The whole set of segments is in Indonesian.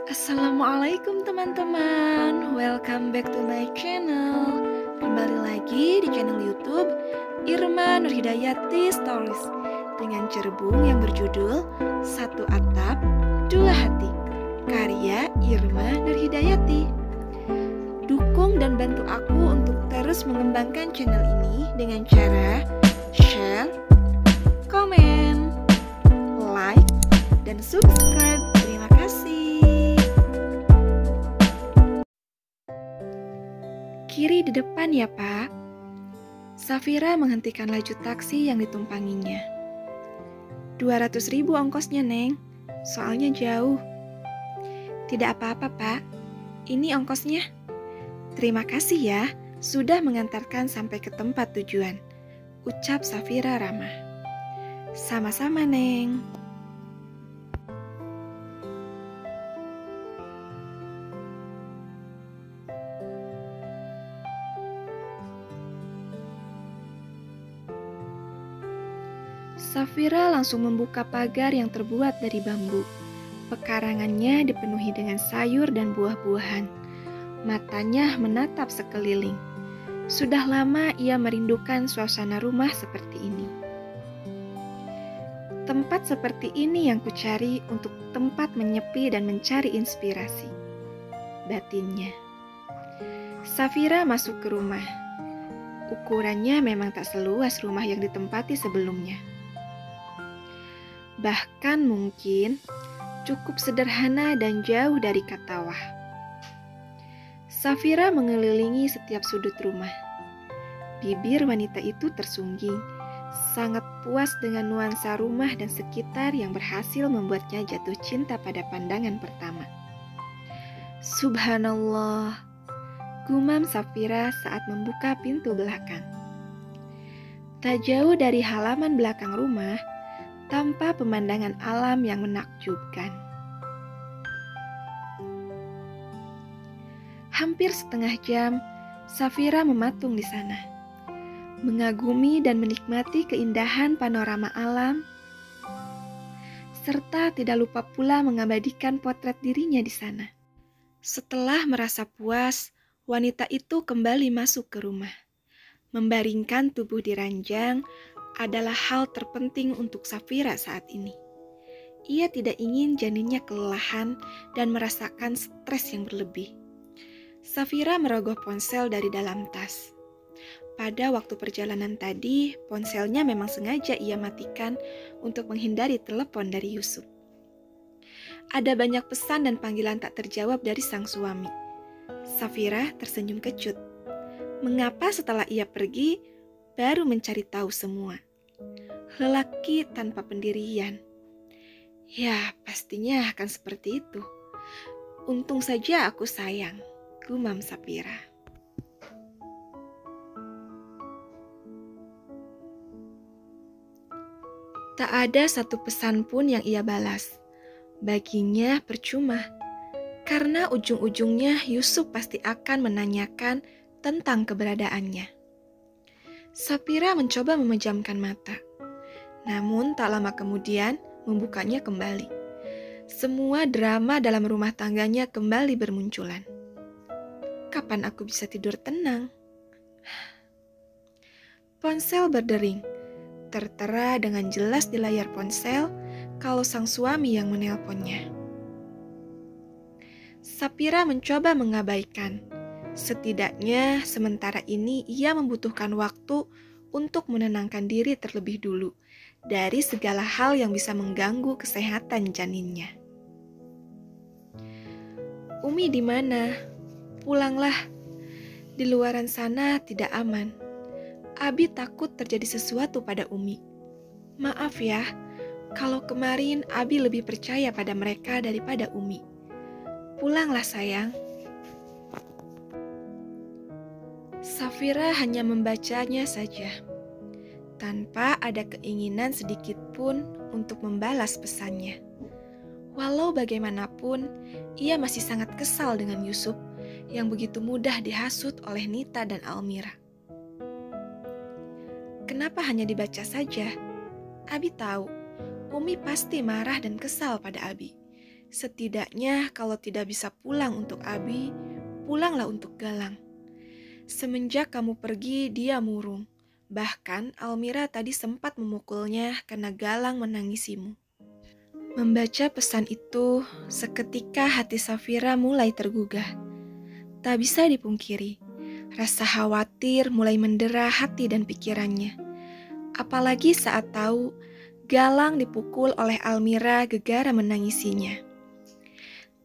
Assalamualaikum teman-teman, welcome back to my channel. Kembali lagi di channel YouTube Irma Nurhidayati Stories dengan cerbung yang berjudul Satu Atap, Dua Hati, karya Irma Nurhidayati. Dukung dan bantu aku untuk terus mengembangkan channel ini dengan cara share, komen, like, dan subscribe. Terima kasih. Kiri di depan ya, Pak. Safira menghentikan laju taksi yang ditumpanginya. 200.000 ongkosnya, Neng. Soalnya jauh. Tidak apa-apa, Pak. Ini ongkosnya. Terima kasih ya, sudah mengantarkan sampai ke tempat tujuan. Ucap Safira ramah. Sama-sama, Neng. Safira langsung membuka pagar yang terbuat dari bambu. Pekarangannya dipenuhi dengan sayur dan buah-buahan. Matanya menatap sekeliling. Sudah lama ia merindukan suasana rumah seperti ini. Tempat seperti ini yang kucari untuk tempat menyepi dan mencari inspirasi, batinnya. Safira masuk ke rumah. Ukurannya memang tak seluas rumah yang ditempati sebelumnya. Bahkan mungkin cukup sederhana dan jauh dari kata wah. Safira mengelilingi setiap sudut rumah. Bibir wanita itu tersungging, sangat puas dengan nuansa rumah dan sekitar yang berhasil membuatnya jatuh cinta pada pandangan pertama. Subhanallah, gumam Safira saat membuka pintu belakang. Tak jauh dari halaman belakang rumah, tanpa pemandangan alam yang menakjubkan. Hampir setengah jam, Safira mematung di sana, mengagumi dan menikmati keindahan panorama alam, serta tidak lupa pula mengabadikan potret dirinya di sana. Setelah merasa puas, wanita itu kembali masuk ke rumah. Membaringkan tubuh di ranjang adalah hal terpenting untuk Safira saat ini. Ia tidak ingin janinnya kelelahan dan merasakan stres yang berlebih. Safira merogoh ponsel dari dalam tas. Pada waktu perjalanan tadi, ponselnya memang sengaja ia matikan untuk menghindari telepon dari Yusuf. Ada banyak pesan dan panggilan tak terjawab dari sang suami. Safira tersenyum kecut. Mengapa setelah ia pergi, baru mencari tahu semua? Lelaki tanpa pendirian. Ya, pastinya akan seperti itu. Untung saja aku sayang, gumam Safira. Tak ada satu pesan pun yang ia balas. Baginya percuma, karena ujung-ujungnya Yusuf pasti akan menanyakan tentang keberadaannya. Safira mencoba memejamkan mata. Namun tak lama kemudian membukanya kembali. Semua drama dalam rumah tangganya kembali bermunculan. Kapan aku bisa tidur tenang? Ponsel berdering. Tertera dengan jelas di layar ponsel kalau sang suami yang menelponnya. Safira mencoba mengabaikan. Setidaknya sementara ini ia membutuhkan waktu untuk menenangkan diri terlebih dulu dari segala hal yang bisa mengganggu kesehatan janinnya. Umi di mana? Pulanglah. Di luaran sana tidak aman. Abi takut terjadi sesuatu pada Umi. Maaf ya, kalau kemarin Abi lebih percaya pada mereka daripada Umi. Pulanglah sayang. Safira hanya membacanya saja, tanpa ada keinginan sedikit pun untuk membalas pesannya. Walau bagaimanapun, ia masih sangat kesal dengan Yusuf yang begitu mudah dihasut oleh Nita dan Almira. Kenapa hanya dibaca saja? Abi tahu, Umi pasti marah dan kesal pada Abi. Setidaknya kalau tidak bisa pulang untuk Abi, pulanglah untuk Galang. Semenjak kamu pergi, dia murung. Bahkan Almira tadi sempat memukulnya karena Galang menangisimu. Membaca pesan itu, seketika hati Safira mulai tergugah. Tak bisa dipungkiri, rasa khawatir mulai mendera hati dan pikirannya. Apalagi saat tahu Galang dipukul oleh Almira gegara menangisinya.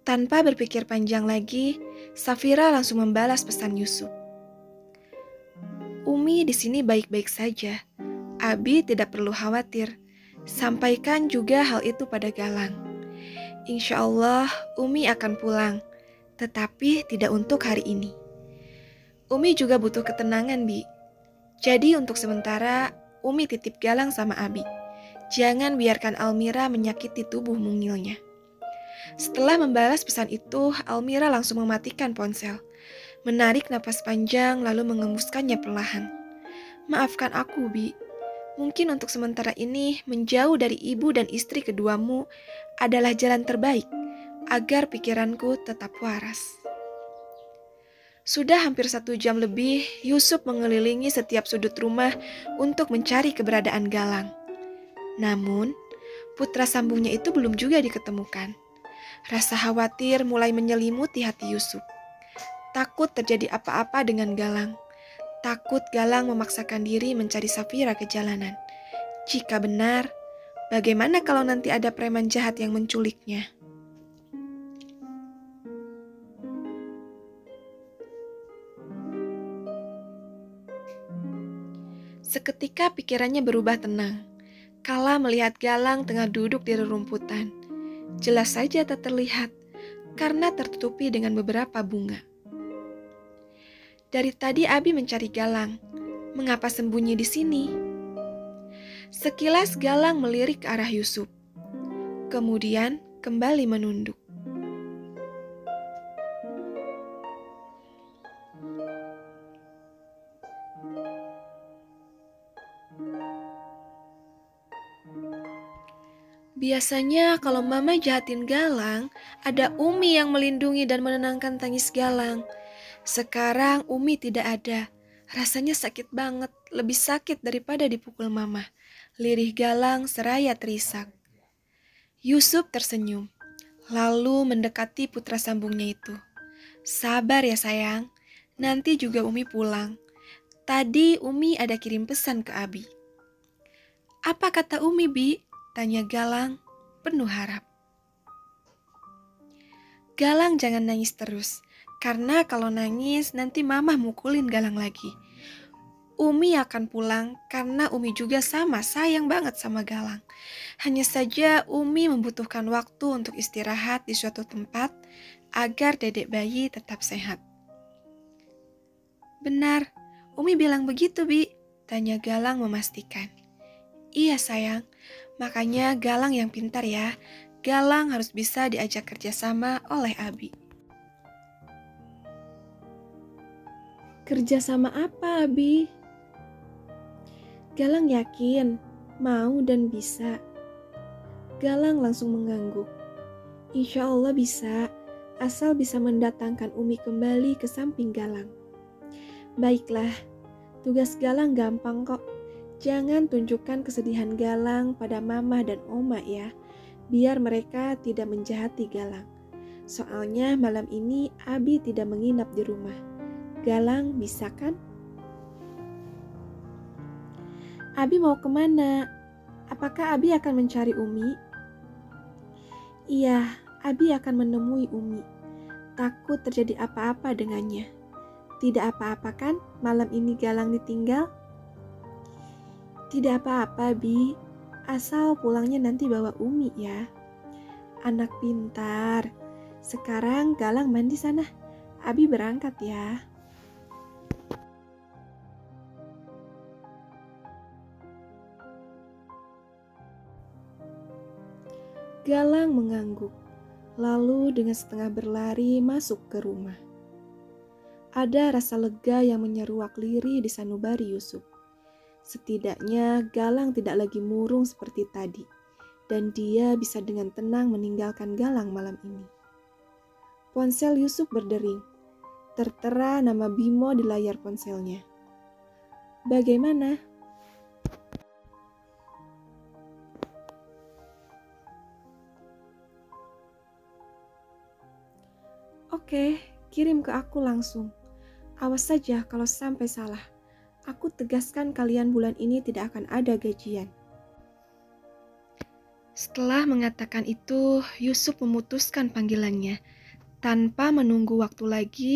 Tanpa berpikir panjang lagi, Safira langsung membalas pesan Yusuf. Umi di sini baik-baik saja. Abi tidak perlu khawatir. Sampaikan juga hal itu pada Galang. Insya Allah Umi akan pulang, tetapi tidak untuk hari ini. Umi juga butuh ketenangan, Bi. Jadi untuk sementara, Umi titip Galang sama Abi. Jangan biarkan Almira menyakiti tubuh mungilnya. Setelah membalas pesan itu, Almira langsung mematikan ponsel. Menarik napas panjang lalu mengembuskannya perlahan. Maafkan aku, Bi. Mungkin untuk sementara ini, menjauh dari ibu dan istri keduamu adalah jalan terbaik agar pikiranku tetap waras. Sudah hampir 1 jam lebih, Yusuf mengelilingi setiap sudut rumah untuk mencari keberadaan Galang. Namun, putra sambungnya itu belum juga diketemukan. Rasa khawatir mulai menyelimuti hati Yusuf. Takut terjadi apa-apa dengan Galang. Takut Galang memaksakan diri mencari Safira ke jalanan. Jika benar, bagaimana kalau nanti ada preman jahat yang menculiknya? Seketika pikirannya berubah tenang. Kala melihat Galang tengah duduk di rerumputan. Jelas saja tak terlihat, karena tertutupi dengan beberapa bunga. Dari tadi Abi mencari Galang. Mengapa sembunyi di sini? Sekilas Galang melirik ke arah Yusuf. Kemudian kembali menunduk. Biasanya kalau Mama jahatin Galang, ada Umi yang melindungi dan menenangkan tangis Galang. Sekarang Umi tidak ada. Rasanya sakit banget, lebih sakit daripada dipukul Mama. Lirih Galang seraya terisak. Yusuf tersenyum, lalu mendekati putra sambungnya itu. Sabar ya sayang, nanti juga Umi pulang. Tadi Umi ada kirim pesan ke Abi. Apa kata Umi, Bi? Tanya Galang, penuh harap. Galang jangan nangis terus, karena kalau nangis nanti Mama mukulin Galang lagi. Umi akan pulang karena Umi juga sama sayang banget sama Galang. Hanya saja Umi membutuhkan waktu untuk istirahat di suatu tempat agar dedek bayi tetap sehat. Benar, Umi bilang begitu, Bi? Tanya Galang memastikan. Iya sayang, makanya Galang yang pintar ya. Galang harus bisa diajak kerjasama oleh Abi. Kerjasama apa, Abi? Galang yakin, mau dan bisa. Galang langsung mengangguk. Insya Allah bisa, asal bisa mendatangkan Umi kembali ke samping Galang. Baiklah, tugas Galang gampang kok. Jangan tunjukkan kesedihan Galang pada Mama dan Oma ya, biar mereka tidak menjahati Galang. Soalnya malam ini Abi tidak menginap di rumah. Galang bisa kan? Abi mau kemana? Apakah Abi akan mencari Umi? Iya, Abi akan menemui Umi. Takut terjadi apa-apa dengannya. Tidak apa-apa kan malam ini Galang ditinggal? Tidak apa-apa, Bi. Asal pulangnya nanti bawa Umi ya. Anak pintar. Sekarang Galang mandi sana. Abi berangkat ya. Galang mengangguk, lalu dengan setengah berlari masuk ke rumah. Ada rasa lega yang menyeruak lirih di sanubari Yusuf. Setidaknya Galang tidak lagi murung seperti tadi. dan dia bisa dengan tenang meninggalkan Galang malam ini. Ponsel Yusuf berdering. Tertera nama Bimo di layar ponselnya. Bagaimana? Oke, kirim ke aku langsung. Awas saja kalau sampai salah. Aku tegaskan kalian bulan ini tidak akan ada gajian. Setelah mengatakan itu, Yusuf memutuskan panggilannya. Tanpa menunggu waktu lagi,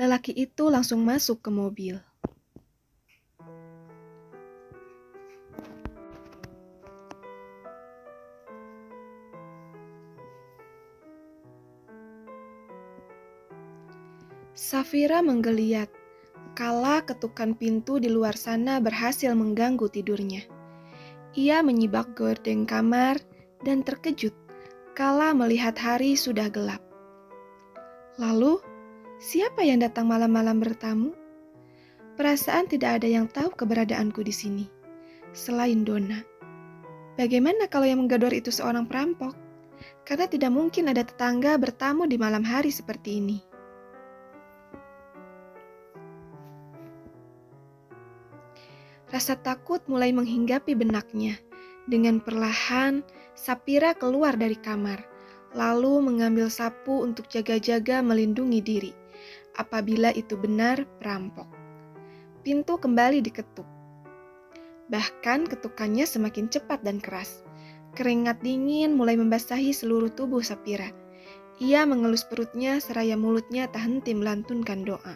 lelaki itu langsung masuk ke mobil. Safira menggeliat, kala ketukan pintu di luar sana berhasil mengganggu tidurnya. Ia menyibak gorden kamar dan terkejut kala melihat hari sudah gelap. Lalu, siapa yang datang malam-malam bertamu? Perasaan tidak ada yang tahu keberadaanku di sini, selain Donna. Bagaimana kalau yang menggedor itu seorang perampok? Karena tidak mungkin ada tetangga bertamu di malam hari seperti ini. Rasa takut mulai menghinggapi benaknya. Dengan perlahan, Sapira keluar dari kamar, lalu mengambil sapu untuk jaga-jaga melindungi diri, apabila itu benar perampok. Pintu kembali diketuk. Bahkan ketukannya semakin cepat dan keras. Keringat dingin mulai membasahi seluruh tubuh Sapira. Ia mengelus perutnya seraya mulutnya tak henti melantunkan doa.